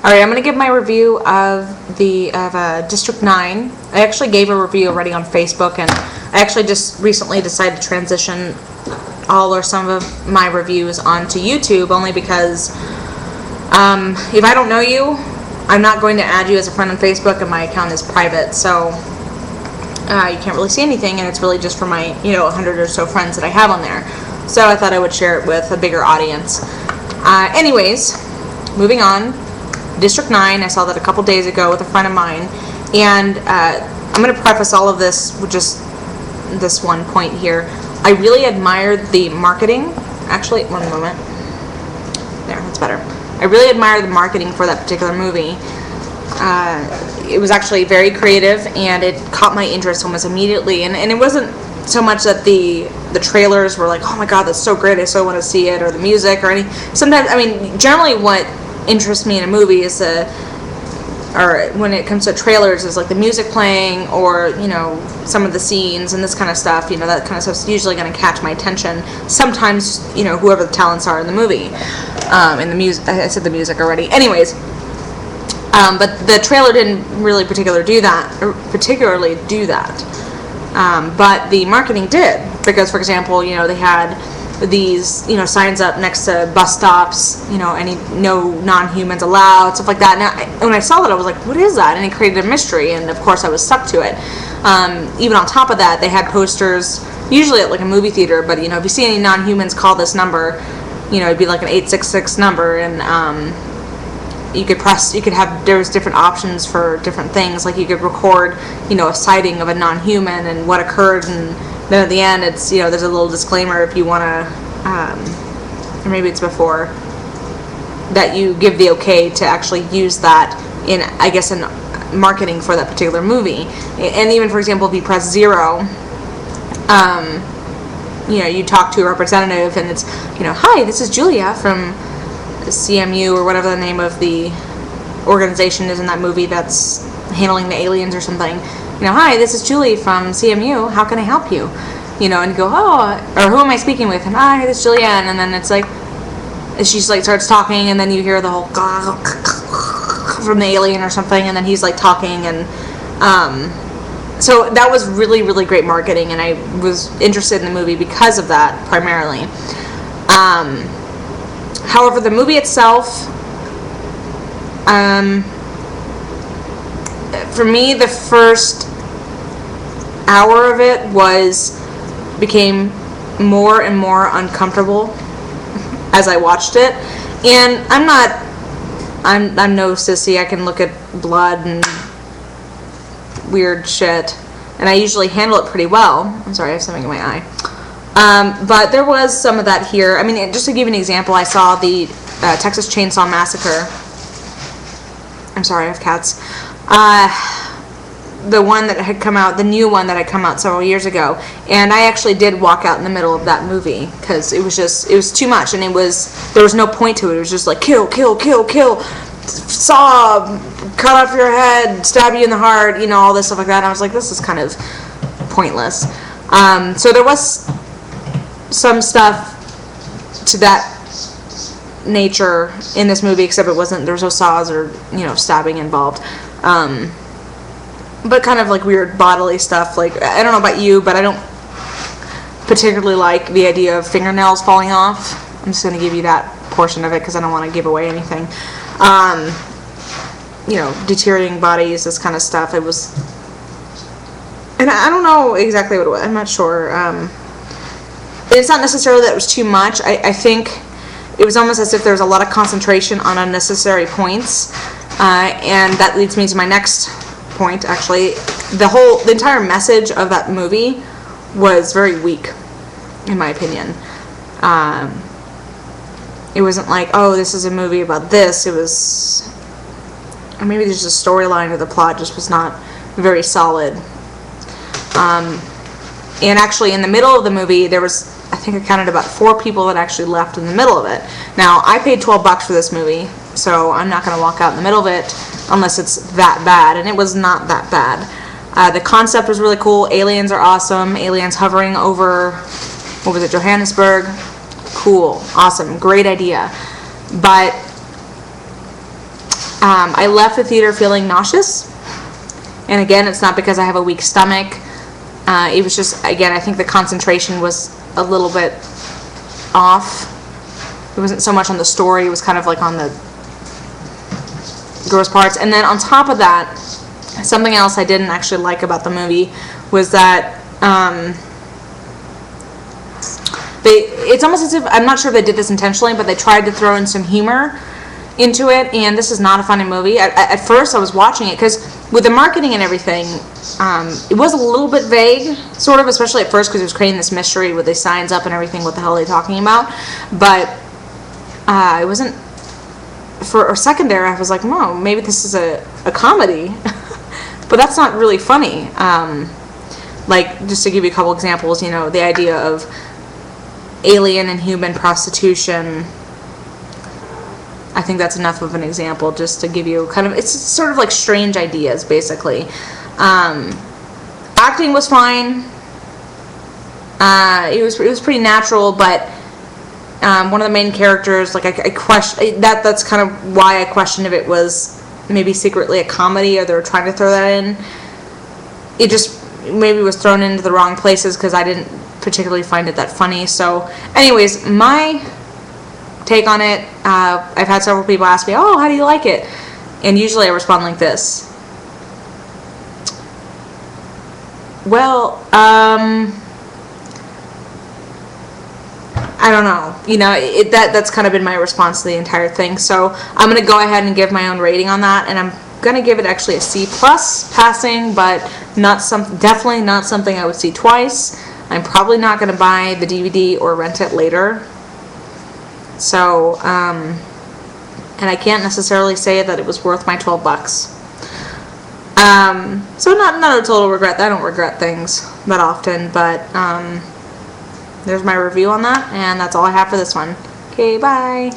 Alright, I'm going to give my review of District 9. I actually gave a review already on Facebook, and I actually just recently decided to transition all or some of my reviews onto YouTube, only because if I don't know you, I'm not going to add you as a friend on Facebook, and my account is private, so you can't really see anything, and it's really just for my 100 or so friends that I have on there. So I thought I would share it with a bigger audience. Anyways, moving on. District 9, I saw that a couple days ago with a friend of mine, and I'm going to preface all of this with just this one point here. I really admired the marketing. Actually, one moment. There, that's better. I really admired the marketing for that particular movie. It was actually very creative, and it caught my interest almost immediately. And it wasn't so much that the trailers were like, oh my god, that's so great, I so want to see it, or the music, or any. Sometimes, I mean, generally what interests me in a movie is or when it comes to trailers, is like the music playing, or some of the scenes and this kind of stuff. That kind of stuff's usually going to catch my attention. Sometimes whoever the talents are in the movie, in the music. I said the music already. Anyways, but the trailer didn't really particularly do that. But the marketing did, because for example, they had these signs up next to bus stops, no non-humans allowed, stuff like that. Now when I saw that, I was like, what is that? And it created a mystery, and of course I was stuck to it. Even on top of that, they had posters usually at like a movie theater, but if you see any non-humans, call this number. It'd be like an 866 number, and there was different options for different things, like you could record a sighting of a non-human and what occurred, and then at the end it's there's a little disclaimer if you want to, or maybe it's before, that you give the okay to actually use that in, I guess, in marketing for that particular movie. And even, for example, if you press 0, you talk to a representative, and it's hi, this is Julia from CMU, or whatever the name of the organization is in that movie that's handling the aliens or something. Hi, this is Julie from CMU, how can I help you? And you go, oh, or who am I speaking with? And hi, this is Julianne. And then it's like, she's like starts talking, and then you hear the whole from the alien or something, and then he's like talking, and so that was really, really great marketing, and I was interested in the movie because of that primarily. However, the movie itself, for me, the first hour of it became more and more uncomfortable as I watched it. And I'm no sissy. I can look at blood and weird shit, and I usually handle it pretty well. I'm sorry, I have something in my eye. But there was some of that here. I mean, just to give you an example, I saw the Texas Chainsaw Massacre. I'm sorry, I have cats. The one that had come out, the new one that had come out several years ago, and I actually did walk out in the middle of that movie because it was too much, and there was no point to it. It was just like kill, kill, kill, kill, saw, cut off your head, stab you in the heart, all this stuff like that. And I was like, this is kind of pointless. So there was some stuff to that nature in this movie, except there was no saws or stabbing involved. But kind of like weird bodily stuff. Like, I don't know about you, but I don't particularly like the idea of fingernails falling off. I'm just going to give you that portion of it because I don't want to give away anything. Deteriorating bodies, this kind of stuff. It was, and I don't know exactly what it was. I'm not sure. It's not necessarily that it was too much. I think it was almost as if there was a lot of concentration on unnecessary points, and that leads me to my next point. Actually, the entire message of that movie was very weak, in my opinion. It wasn't like, oh, this is a movie about this. It was, or maybe there's a storyline, or the plot just was not very solid. And actually, in the middle of the movie, there was, I think I counted about 4 people that actually left in the middle of it. Now, I paid $12 for this movie, so I'm not going to walk out in the middle of it unless it's that bad, and it was not that bad. The concept was really cool. Aliens are awesome. Aliens hovering over, what was it, Johannesburg? Cool, awesome, great idea. But I left the theater feeling nauseous. And again, it's not because I have a weak stomach. It was just, again, I think the concentration was a little bit off. It wasn't so much on the story, it was kind of like on the gross parts. And then on top of that, something else I didn't actually like about the movie was that it's almost as if, I'm not sure if they did this intentionally, but they tried to throw in some humor into it, and this is not a funny movie. At first I was watching it, because with the marketing and everything, it was a little bit vague, sort of, especially at first, because it was creating this mystery with the signs up and everything, what the hell are they talking about, but it wasn't, for a second there I was like, no, maybe this is a comedy, but that's not really funny. Like, just to give you a couple examples, you know, the idea of alien and human prostitution, I think that's enough of an example just to give you kind of, it's sort of like strange ideas, basically. Acting was fine. It was pretty natural, but one of the main characters, like, I question that's kind of why I questioned if it was maybe secretly a comedy or they were trying to throw that in. It just maybe was thrown into the wrong places because I didn't particularly find it that funny. So anyways, my take on it, I've had several people ask me, oh, how do you like it? And usually I respond like this. Well, I don't know. You know, that's kind of been my response to the entire thing. So I'm going to go ahead and give my own rating on that, and I'm going to give it actually a C+, passing, but definitely not something I would see twice. I'm probably not going to buy the DVD or rent it later. So, and I can't necessarily say that it was worth my $12. So not a total regret. I don't regret things that often, but there's my review on that, and that's all I have for this one. Okay, bye.